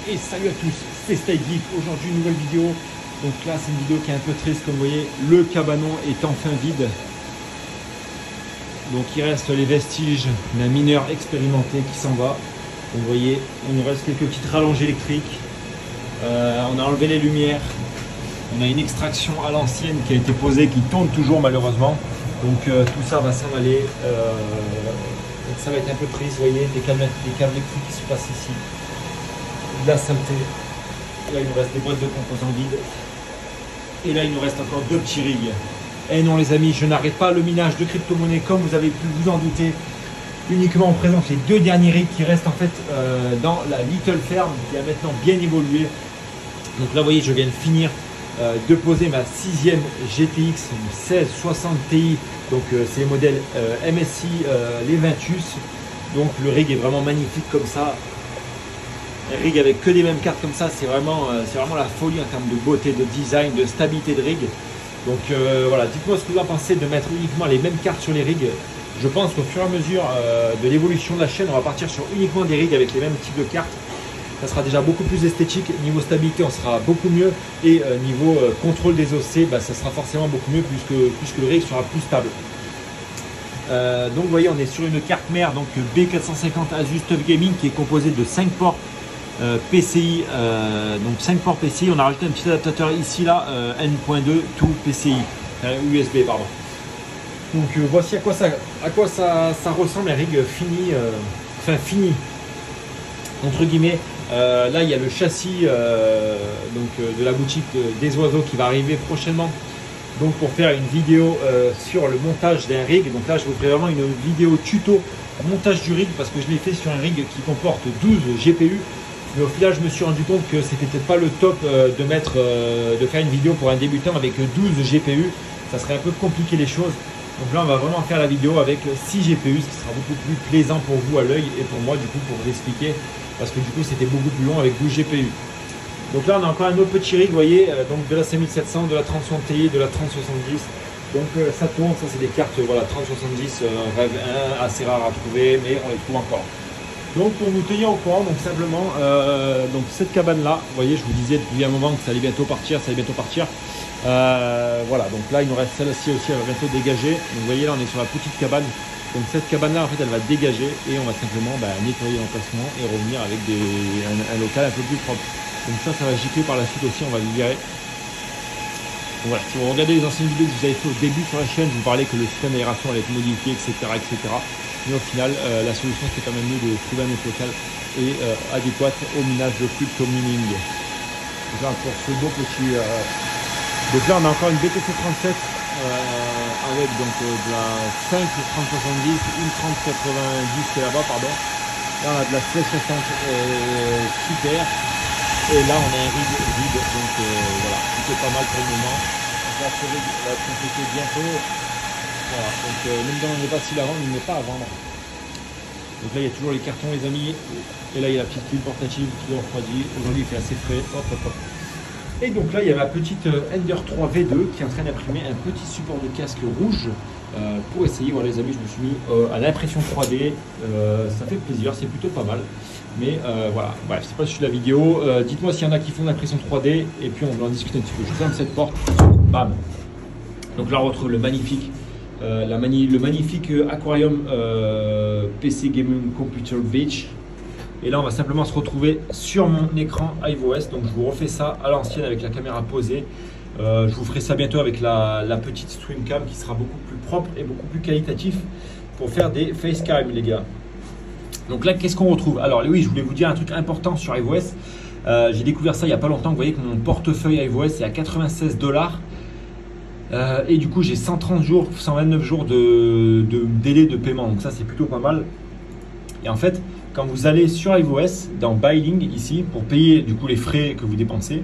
Et salut à tous, c'est Stay Geek. Aujourd'hui une nouvelle vidéo. Donc là c'est une vidéo qui est un peu triste, comme vous voyez, le cabanon est enfin vide. Donc il reste les vestiges d'un mineur expérimenté qui s'en va. Donc vous voyez, il nous reste quelques petites rallonges électriques. On a enlevé les lumières. On a une extraction à l'ancienne qui a été posée, qui tourne toujours malheureusement. Donc tout ça va s'en aller. Donc ça va être un peu triste, vous voyez, des câbles électriques qui se passent ici. De la saleté. Là il nous reste des boîtes de composants vides. Et là il nous reste encore deux petits rigs. Et non les amis, je n'arrête pas le minage de crypto-monnaies comme vous avez pu vous en douter. Uniquement on présente les deux derniers rigs qui restent en fait dans la Little Ferm qui a maintenant bien évolué. Donc là vous voyez, je viens de finir de poser ma 6e GTX 1660 Ti. Donc c'est les modèles MSI les Ventus. Donc le rig est vraiment magnifique comme ça. Un rig avec que des mêmes cartes comme ça, c'est vraiment la folie en termes de beauté, de design, de stabilité de rig. Donc voilà, dites-moi ce que vous en pensez de mettre uniquement les mêmes cartes sur les rigs. Je pense qu'au fur et à mesure de l'évolution de la chaîne, on va partir sur uniquement des rigs avec les mêmes types de cartes. Ça sera déjà beaucoup plus esthétique. Niveau stabilité, on sera beaucoup mieux. Et niveau contrôle des OC, ça sera forcément beaucoup mieux puisque le rig sera plus stable. Donc vous voyez, on est sur une carte mère donc B450 Asus TUF Gaming qui est composée de 5 ports PCI, donc 5 ports PCI. On a rajouté un petit adaptateur ici là, N.2 to PCI, USB pardon. Donc voici à quoi ça ressemble un rig fini, fini entre guillemets. Là il y a le châssis de la boutique des oiseaux qui va arriver prochainement. Donc pour faire une vidéo sur le montage d'un rig. Donc là je vous ferai vraiment une vidéo tuto montage du rig parce que je l'ai fait sur un rig qui comporte 12 GPU. Mais au final je me suis rendu compte que c'était peut-être pas le top de faire une vidéo pour un débutant avec 12 GPU. Ça serait un peu compliqué les choses. Donc là on va vraiment faire la vidéo avec 6 GPU, ce qui sera beaucoup plus plaisant pour vous à l'œil et pour moi du coup pour vous expliquer. Parce que du coup c'était beaucoup plus long avec 12 GPU. Donc là on a encore un autre petit rig, vous voyez, donc de la 5700, de la 3060 Ti, de la 3070. Donc ça tourne, ça c'est des cartes voilà, 3070, Rêve 1, assez rare à trouver, mais on les trouve encore. Donc pour vous tenir au courant, donc simplement, donc cette cabane là, vous voyez, je vous disais depuis un moment que ça allait bientôt partir, voilà, donc là il nous reste celle-ci aussi, elle va bientôt dégager. Donc vous voyez là on est sur la petite cabane. Donc cette cabane là en fait elle va dégager et on va simplement nettoyer l'emplacement et revenir avec un local un peu plus propre. Donc ça va gicler par la suite aussi, on va le virer. Donc voilà, si vous regardez les anciennes vidéos que vous avez fait au début sur la chaîne, je vous parlais que le système d'aération allait être modifié, etc. Mais au final, la solution c'est quand même mieux de trouver un autre local et adéquat au minage de crypto mining. Donc là pour ce beau petit... Donc là on a encore une BTC 37 avec donc de la 5 3070, une 3090 qui est là-bas, pardon. Là on a de la 1660 super. Et là on a un rig vide, donc voilà, c'est pas mal pour le moment. Donc là ce rig va être complété bientôt. Voilà, donc même dans les bassines à vendre, il n'est pas à vendre. Donc là il y a toujours les cartons les amis. Et là il y a la petite pile portative qui est refroidie. Aujourd'hui il fait assez frais. Hop, hop, hop. Et donc là il y a ma petite Ender 3 V2 qui est en train d'imprimer un petit support de casque rouge pour essayer. Voilà les amis, je me suis mis à l'impression 3D. Ça fait plaisir, c'est plutôt pas mal. Mais voilà, bref, c'est pas le sujet de la vidéo. Dites-moi s'il y en a qui font l'impression 3D et puis on va en discuter un petit peu. Je ferme cette porte. Bam. Donc là on retrouve le magnifique Aquarium PC Gaming Computer Beach. Et là on va simplement se retrouver sur mon écran iOS. Donc je vous refais ça à l'ancienne avec la caméra posée. Je vous ferai ça bientôt avec la petite Streamcam qui sera beaucoup plus propre et beaucoup plus qualitatif pour faire des facecam les gars. Donc là qu'est-ce qu'on retrouve? Alors oui, je voulais vous dire un truc important sur iOS. J'ai découvert ça il n'y a pas longtemps. Vous voyez que mon portefeuille iOS est à 96 $. Et du coup j'ai 130 jours, 129 jours de délai de paiement. Donc ça c'est plutôt pas mal. Et en fait quand vous allez sur iOS dans Buying ici pour payer du coup les frais que vous dépensez,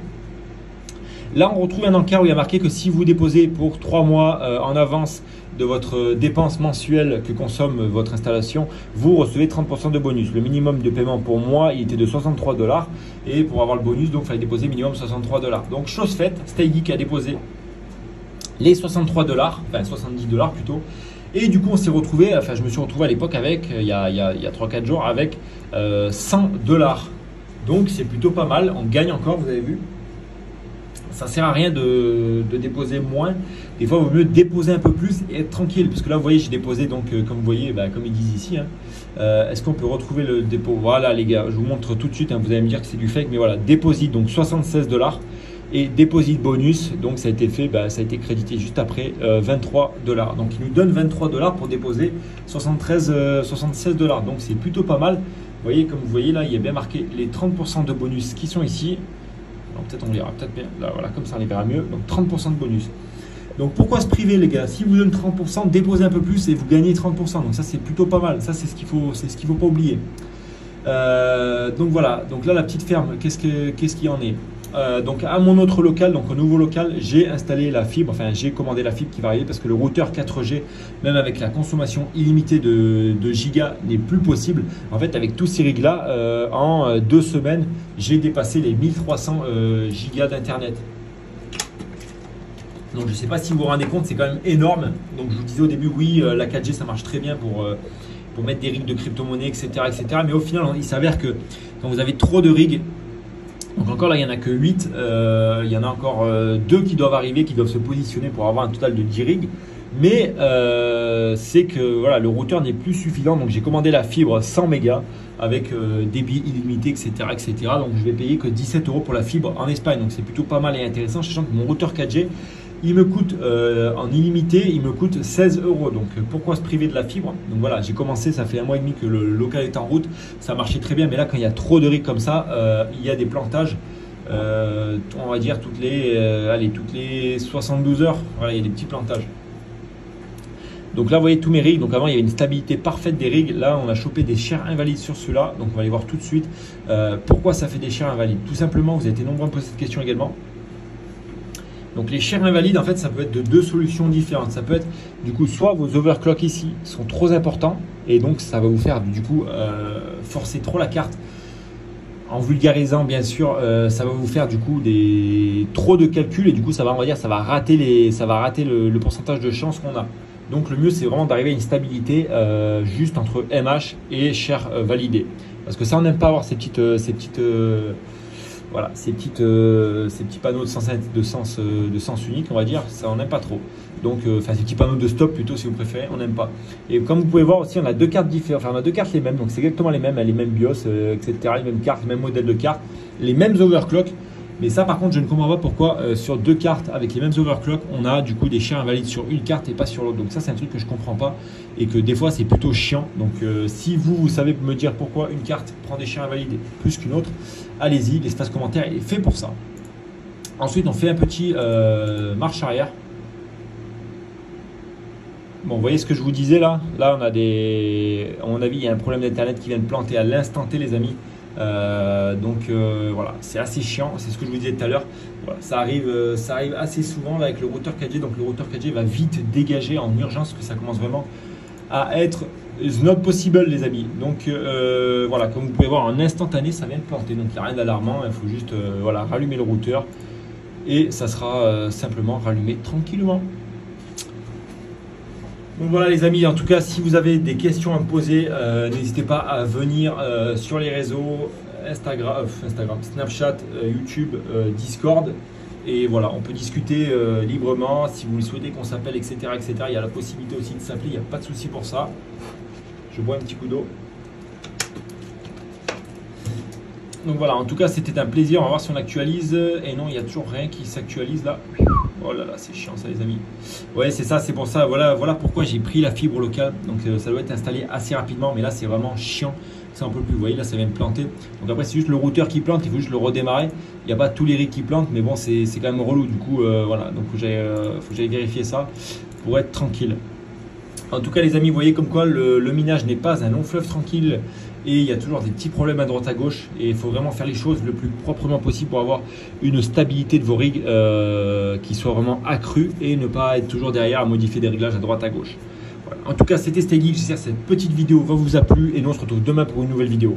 là on retrouve un encart où il y a marqué que si vous déposez pour 3 mois en avance de votre dépense mensuelle que consomme votre installation, vous recevez 30% de bonus. Le minimum de paiement pour moi il était de 63 $. Et pour avoir le bonus donc il fallait déposer minimum 63 $. Donc chose faite, Stay Geek a déposé les 63 $, enfin 70 $ plutôt. Et du coup, on s'est retrouvé, enfin, je me suis retrouvé à l'époque avec, il y a 3-4 jours, avec 100 $. Donc c'est plutôt pas mal, on gagne encore, vous avez vu. Ça sert à rien de déposer moins. Des fois, il vaut mieux déposer un peu plus et être tranquille. Parce que là, vous voyez, j'ai déposé, donc comme vous voyez, comme ils disent ici. Hein, est-ce qu'on peut retrouver le dépôt? Voilà les gars, je vous montre tout de suite. Hein, vous allez me dire que c'est du fake, mais voilà, déposit donc 76 $. Et déposit bonus, donc ça a été fait, ça a été crédité juste après 23 $. Donc il nous donne 23 $ pour déposer 76 $. Donc c'est plutôt pas mal. Vous voyez, comme vous voyez là, il y a bien marqué les 30% de bonus qui sont ici. Donc peut-être on verra, peut-être bien. Là, voilà, comme ça on les verra mieux. Donc 30% de bonus. Donc pourquoi se priver les gars? Si vous donnez 30%, déposez un peu plus et vous gagnez 30%. Donc ça c'est plutôt pas mal. Ça c'est ce qu'il faut pas oublier. Donc voilà. Donc là la petite ferme, qu'est-ce qu'il y en est? Donc à mon autre local, donc au nouveau local, j'ai installé la fibre, enfin j'ai commandé la fibre qui va arriver parce que le routeur 4G, même avec la consommation illimitée de gigas, n'est plus possible. En fait, avec tous ces rigs là, en 2 semaines, j'ai dépassé les 1300 gigas d'internet. Donc je ne sais pas si vous vous rendez compte, c'est quand même énorme. Donc je vous disais au début, oui, la 4G ça marche très bien pour mettre des rigs de crypto-monnaie, etc., etc. Mais au final, il s'avère que quand vous avez trop de rigs, donc encore là, il n'y en a que 8. Il y en a encore 2 qui doivent arriver, qui doivent se positionner pour avoir un total de 10 rigs. Mais c'est que voilà, le routeur n'est plus suffisant. Donc j'ai commandé la fibre 100 mégas avec débit illimité, etc., etc. Donc je vais payer que 17 € pour la fibre en Espagne. Donc c'est plutôt pas mal et intéressant, sachant que mon routeur 4G, il me coûte en illimité, il me coûte 16 €. Donc pourquoi se priver de la fibre? Donc voilà, j'ai commencé, ça fait 1 mois et demi que le local est en route, ça marchait très bien. Mais là, quand il y a trop de rigs comme ça, il y a des plantages, on va dire toutes les 72 heures. Voilà, il y a des petits plantages. Donc là, vous voyez tous mes rigs. Donc avant, il y avait une stabilité parfaite des rigs. Là, on a chopé des chairs invalides sur ceux-là. Donc on va aller voir tout de suite pourquoi ça fait des chairs invalides. Tout simplement, vous avez été nombreux à me poser cette question également. Donc les chairs invalides, en fait, ça peut être de 2 solutions différentes. Ça peut être, du coup, soit vos overclocks ici sont trop importants et donc ça va vous faire, du coup, forcer trop la carte. En vulgarisant, bien sûr, ça va vous faire, du coup, trop de calculs et du coup, ça va, on va dire, ça va rater le pourcentage de chance qu'on a. Donc le mieux, c'est vraiment d'arriver à une stabilité juste entre MH et chair validée. Parce que ça, on n'aime pas avoir ces petits panneaux de sens unique, on va dire, ça on n'aime pas trop. Donc, ces petits panneaux de stop plutôt, si vous préférez, on n'aime pas. Et comme vous pouvez voir aussi, on a 2 cartes différentes, enfin on a 2 cartes les mêmes, donc c'est exactement les mêmes BIOS, etc., les mêmes cartes, les mêmes modèles de cartes, les mêmes overclocks. Mais ça, par contre, je ne comprends pas pourquoi sur 2 cartes avec les mêmes overclocks, on a du coup des chairs invalides sur une carte et pas sur l'autre. Donc ça, c'est un truc que je ne comprends pas et que des fois, c'est plutôt chiant. Donc si vous savez me dire pourquoi une carte prend des chairs invalides plus qu'une autre, allez-y, l'espace commentaire est fait pour ça. Ensuite, on fait un petit marche arrière. Bon, vous voyez ce que je vous disais là? Là, on a à mon avis, il y a un problème d'internet qui vient de planter à l'instant T, les amis. Voilà, c'est assez chiant, c'est ce que je vous disais tout à l'heure. Voilà, ça arrive assez souvent là, avec le routeur 4G. Donc le routeur 4G va vite dégager en urgence, que ça commence vraiment à être not possible, les amis. Donc voilà, comme vous pouvez voir, en instantané, ça vient de planter. Donc il n'y a rien d'alarmant, il faut juste voilà, rallumer le routeur et ça sera simplement rallumé tranquillement. Donc voilà les amis, en tout cas si vous avez des questions à me poser, n'hésitez pas à venir sur les réseaux Instagram, Snapchat, YouTube, Discord. Et voilà, on peut discuter librement si vous le souhaitez qu'on s'appelle, etc., etc. Il y a la possibilité aussi de s'appeler, il n'y a pas de souci pour ça. Je bois un petit coup d'eau. Donc voilà, en tout cas c'était un plaisir, on va voir si on actualise. Et non, il n'y a toujours rien qui s'actualise là. Oh là là, c'est chiant ça les amis. Ouais, c'est ça, c'est pour ça, voilà pourquoi j'ai pris la fibre locale. Donc ça doit être installé assez rapidement, mais là c'est vraiment chiant. Ça un peu plus, vous voyez là ça vient de planter. Donc après c'est juste le routeur qui plante, il faut juste le redémarrer. Il n'y a pas tous les rigs qui plantent, mais bon c'est quand même relou du coup. Voilà, donc faut que j'aille vérifier ça pour être tranquille. En tout cas les amis, vous voyez comme quoi le minage n'est pas un long fleuve tranquille et il y a toujours des petits problèmes à droite à gauche et il faut vraiment faire les choses le plus proprement possible pour avoir une stabilité de vos rigs qui soit vraiment accrue et ne pas être toujours derrière à modifier des réglages à droite à gauche. Voilà. En tout cas c'était Stay Geek, j'espère que cette petite vidéo va vous a plu et nous on se retrouve demain pour une nouvelle vidéo.